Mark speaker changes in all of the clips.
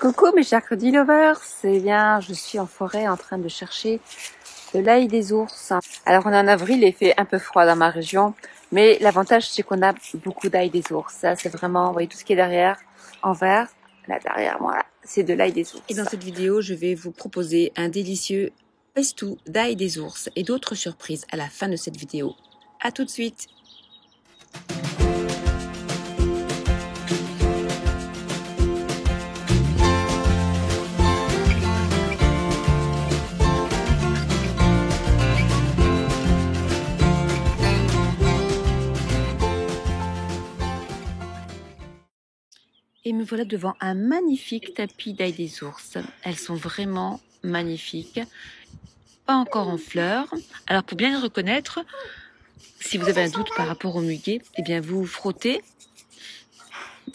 Speaker 1: Coucou mes chers Cruddy Lovers, eh bien je suis en forêt en train de chercher de l'ail des ours. Alors on est en avril et il fait un peu froid dans ma région, mais l'avantage c'est qu'on a beaucoup d'ail des ours. Ça c'est vraiment, vous voyez tout ce qui est derrière, en vert, là derrière moi, c'est de l'ail des ours. Et dans cette vidéo je vais vous proposer un délicieux pestou d'ail des ours et d'autres surprises à la fin de cette vidéo. À tout de suite. Et me voilà devant un magnifique tapis d'ail des ours. Elles sont vraiment magnifiques. Pas encore en fleurs. Alors pour bien les reconnaître, si vous avez un doute par rapport au muguet, eh bien vous frottez.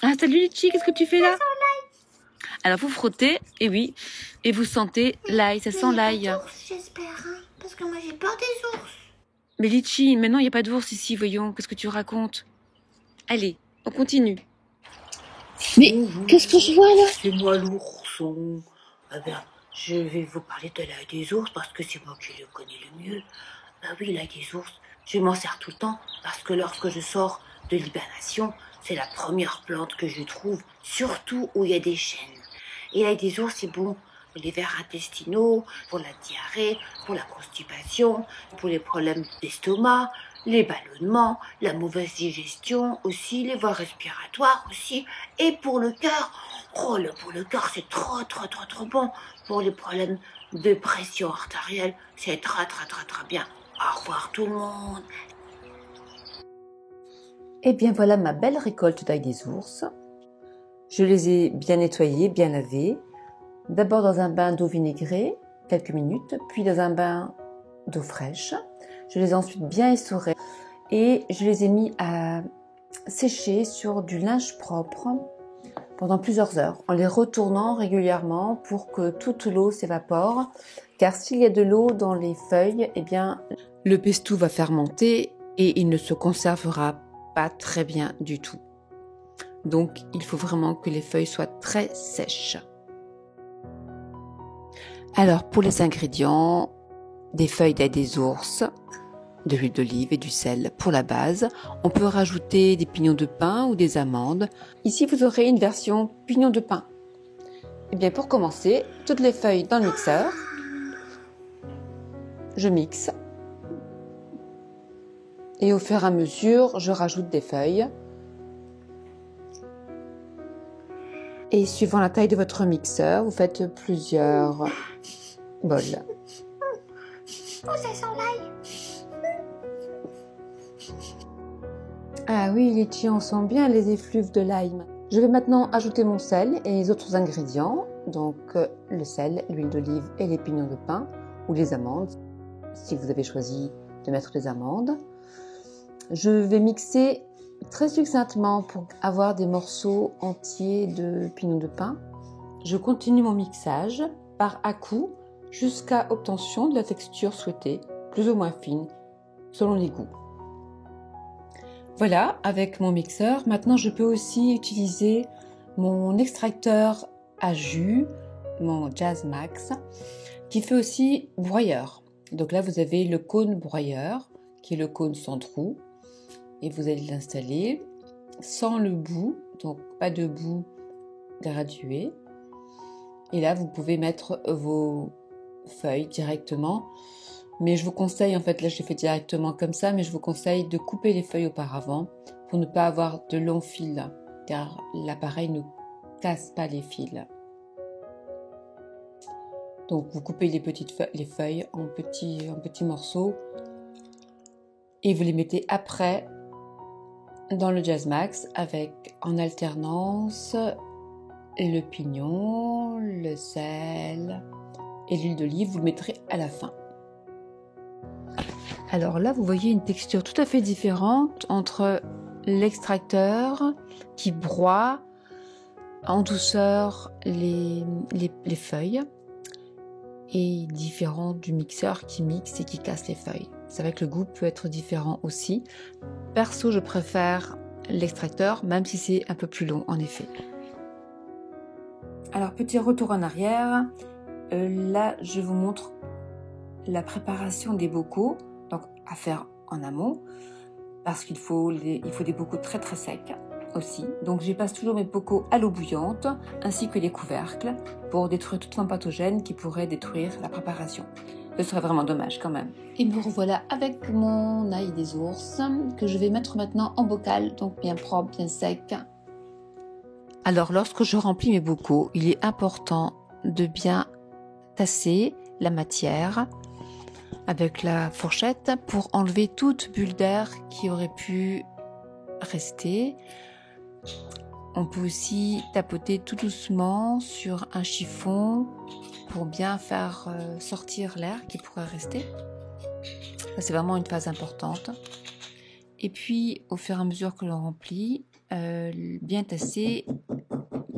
Speaker 1: Ah salut Litchi, qu'est-ce que tu fais là? Alors vous frottez, et oui, et vous sentez l'ail, ça sent l'ail.
Speaker 2: J'espère, hein, parce que moi j'ai peur des ours.
Speaker 1: Mais Litchi, maintenant il n'y a pas d'ours ici, voyons, qu'est-ce que tu racontes? Allez, on continue.
Speaker 2: Mais qu'est-ce que je vois là?
Speaker 3: C'est moi l'ourson. Eh bien, je vais vous parler de l'ail des ours parce que c'est moi qui le connais le mieux. Bah oui, l'ail des ours, je m'en sers tout le temps parce que lorsque je sors de l'hibernation, c'est la première plante que je trouve, surtout où il y a des chênes. Et l'ail des ours, c'est bon pour les vers intestinaux, pour la diarrhée, pour la constipation, pour les problèmes d'estomac, les ballonnements, la mauvaise digestion aussi, les voies respiratoires aussi, et pour le cœur. Oh, pour le cœur, c'est trop bon. Pour les problèmes de pression artérielle, c'est très bien. Au revoir tout le monde.
Speaker 1: Eh bien voilà ma belle récolte d'ail des ours. Je les ai bien nettoyés, bien lavés. D'abord dans un bain d'eau vinaigrée, quelques minutes, puis dans un bain d'eau fraîche. Je les ai ensuite bien essorés et je les ai mis à sécher sur du linge propre pendant plusieurs heures, en les retournant régulièrement pour que toute l'eau s'évapore. Car s'il y a de l'eau dans les feuilles, eh bien le pestou va fermenter et il ne se conservera pas très bien du tout. Donc il faut vraiment que les feuilles soient très sèches. Alors pour les ingrédients, des feuilles d'ail des ours, de l'huile d'olive et du sel pour la base. On peut rajouter des pignons de pin ou des amandes. Ici vous aurez une version pignon de pin. Et bien pour commencer, toutes les feuilles dans le mixeur. Je mixe. Et au fur et à mesure, je rajoute des feuilles. Et suivant la taille de votre mixeur, vous faites plusieurs bols.
Speaker 2: Oh, ça sent l'ail.
Speaker 1: Ah oui, Litchi, on sent bien les effluves de l'ail. Je vais maintenant ajouter mon sel et les autres ingrédients. Donc le sel, l'huile d'olive et les pignons de pin ou les amandes, si vous avez choisi de mettre des amandes. Je vais mixer très succinctement pour avoir des morceaux entiers de pignons de pin. Je continue mon mixage par à-coups jusqu'à obtention de la texture souhaitée, plus ou moins fine, selon les goûts. Voilà, avec mon mixeur, maintenant je peux aussi utiliser mon extracteur à jus, mon Jazz Max, qui fait aussi broyeur. Donc là vous avez le cône broyeur, qui est le cône sans trou, et vous allez l'installer sans le bout, donc pas de bout gradué. Et là vous pouvez mettre vos feuilles directement. Mais je vous conseille, en fait, là je l'ai fait directement comme ça, mais je vous conseille de couper les feuilles auparavant pour ne pas avoir de longs fils, car l'appareil ne casse pas les fils. Donc vous coupez les feuilles en petits morceaux et vous les mettez après dans le Jazz Max avec en alternance le pignon, le sel et l'huile d'olive, vous le mettrez à la fin. Alors là, vous voyez une texture tout à fait différente entre l'extracteur qui broie en douceur les feuilles et différent du mixeur qui mixe et qui casse les feuilles. C'est vrai que le goût peut être différent aussi. Perso, je préfère l'extracteur, même si c'est un peu plus long en effet. Alors, petit retour en arrière. Là, je vous montre la préparation des bocaux, donc à faire en amont, parce qu'il faut des bocaux très très secs aussi. Donc, je passe toujours mes bocaux à l'eau bouillante, ainsi que les couvercles, pour détruire toute forme pathogène qui pourrait détruire la préparation. Ce serait vraiment dommage quand même. Et me revoilà avec mon ail des ours, que je vais mettre maintenant en bocal, donc bien propre, bien sec. Alors, lorsque je remplis mes bocaux, il est important de bien tasser la matière avec la fourchette pour enlever toute bulle d'air qui aurait pu rester. On peut aussi tapoter tout doucement sur un chiffon pour bien faire sortir l'air qui pourrait rester. Ça, c'est vraiment une phase importante. Et puis, au fur et à mesure que l'on remplit, bien tasser,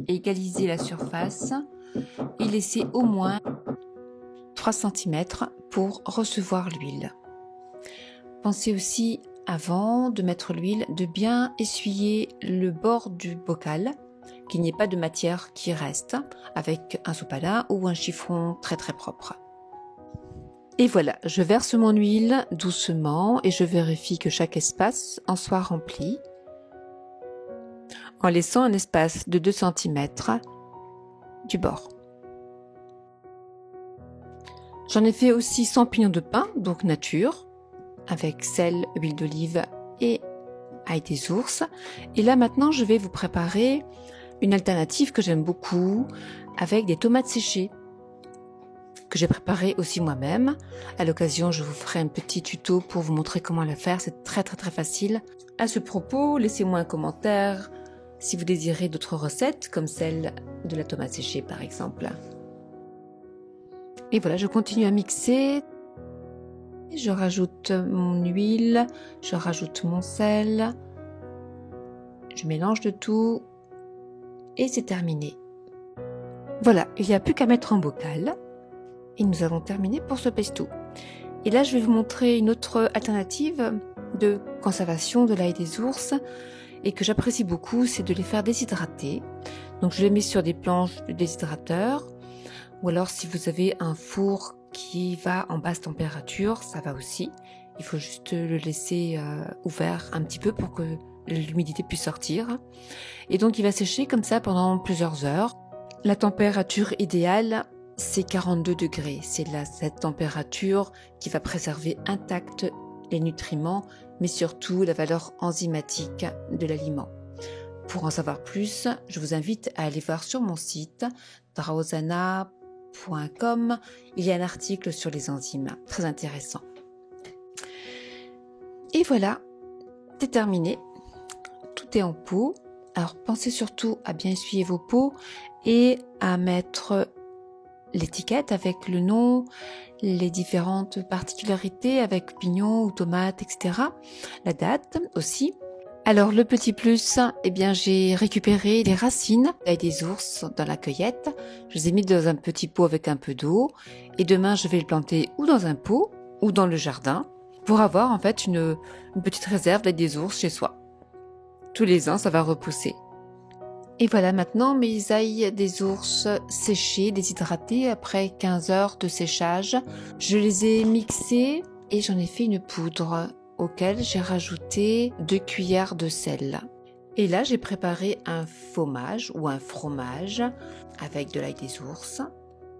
Speaker 1: égaliser la surface et laisser au moins 3 cm pour recevoir l'huile. Pensez aussi, avant de mettre l'huile, de bien essuyer le bord du bocal, qu'il n'y ait pas de matière qui reste, avec un sopalin ou un chiffon très très propre. Et voilà, je verse mon huile doucement et je vérifie que chaque espace en soit rempli, en laissant un espace de 2 cm du bord. J'en ai fait aussi 100 pignons de pain, donc nature, avec sel, huile d'olive et ail des ours. Et là maintenant, je vais vous préparer une alternative que j'aime beaucoup, avec des tomates séchées, que j'ai préparé aussi moi-même. À l'occasion, je vous ferai un petit tuto pour vous montrer comment la faire. C'est très très très facile. À ce propos, laissez-moi un commentaire si vous désirez d'autres recettes, comme celle de la tomate séchée par exemple. Et voilà, je continue à mixer. Je rajoute mon huile, je rajoute mon sel. Je mélange de tout et c'est terminé. Voilà, il n'y a plus qu'à mettre en bocal. Et nous avons terminé pour ce pesto. Et là, je vais vous montrer une autre alternative de conservation de l'ail des ours et que j'apprécie beaucoup, c'est de les faire déshydrater. Donc, je les mets sur des planches de déshydrateur. Ou alors, si vous avez un four qui va en basse température, ça va aussi. Il faut juste le laisser ouvert un petit peu pour que l'humidité puisse sortir. Et donc, il va sécher comme ça pendant plusieurs heures. La température idéale, c'est 42 degrés. C'est cette température qui va préserver intacts les nutriments, mais surtout la valeur enzymatique de l'aliment. Pour en savoir plus, je vous invite à aller voir sur mon site drauzana.com. Il y a un article sur les enzymes, très intéressant. Et voilà, c'est terminé. Tout est en pot. Alors pensez surtout à bien essuyer vos pots et à mettre l'étiquette avec le nom, les différentes particularités avec pignon ou tomate, etc. La date aussi. Alors le petit plus, eh bien j'ai récupéré les racines d'ail des ours dans la cueillette. Je les ai mis dans un petit pot avec un peu d'eau et demain je vais le planter ou dans un pot ou dans le jardin pour avoir en fait une petite réserve d'ail des ours chez soi. Tous les ans ça va repousser. Et voilà maintenant mes ails des ours séchés, déshydratés après 15 heures de séchage. Je les ai mixés et j'en ai fait une poudre auquel j'ai rajouté 2 cuillères de sel. Et là j'ai préparé un fromage ou un fromage avec de l'ail des ours,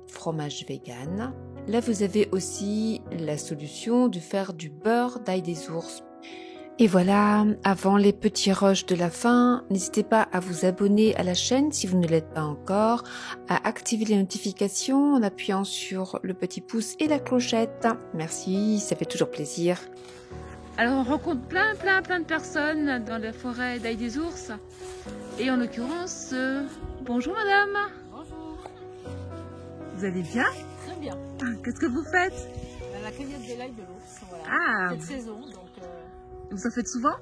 Speaker 1: fromage vegan. Là vous avez aussi la solution de faire du beurre d'ail des ours. Et voilà, avant les petits rushs de la fin, n'hésitez pas à vous abonner à la chaîne si vous ne l'êtes pas encore, à activer les notifications en appuyant sur le petit pouce et la clochette. Merci, ça fait toujours plaisir. Alors on rencontre plein de personnes dans la forêt d'ail des ours. Et en l'occurrence, bonjour madame.
Speaker 4: Bonjour.
Speaker 1: Vous allez bien?
Speaker 4: Très bien.
Speaker 1: Qu'est-ce que vous faites?
Speaker 4: La cueillette de l'ail de l'ours, voilà.
Speaker 1: Ah.
Speaker 4: Cette saison, donc
Speaker 1: Vous en faites souvent?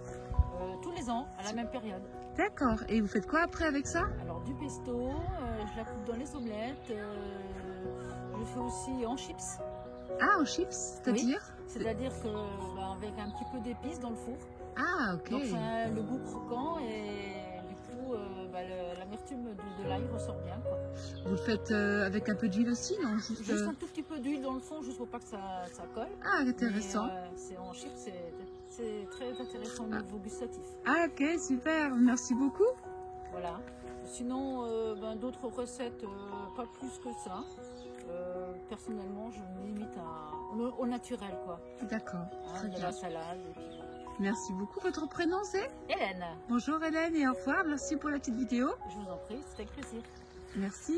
Speaker 4: tous les ans, à la même période.
Speaker 1: D'accord. Et vous faites quoi après avec ça?
Speaker 4: Alors du pesto, je la coupe dans les omelettes, je fais aussi en chips.
Speaker 1: Ah, en chips, c'est-à-dire?
Speaker 4: Oui. C'est-à-dire que avec un petit peu d'épices dans le four.
Speaker 1: Ah, ok.
Speaker 4: Donc ça a le goût croquant et du coup l'amertume l'amertume de l'ail ressort bien, quoi.
Speaker 5: Vous le faites avec un peu d'huile aussi, non?
Speaker 4: Juste un tout petit peu d'huile dans le fond, juste pour pas que ça colle.
Speaker 5: Ah, intéressant.
Speaker 4: C'est en chips, c'est très intéressant au niveau gustatif.
Speaker 5: Ah, ok, super. Merci beaucoup.
Speaker 4: Voilà. Sinon, d'autres recettes, pas plus que ça. Personnellement, je me limite au naturel, quoi.
Speaker 5: D'accord. Très
Speaker 4: De
Speaker 5: bien.
Speaker 4: la salade. Et puis...
Speaker 5: Merci beaucoup. Votre prénom, c'est?
Speaker 4: Hélène.
Speaker 5: Bonjour Hélène et au revoir. Merci pour la petite vidéo.
Speaker 4: Je vous en prie, c'était avec plaisir.
Speaker 5: Merci.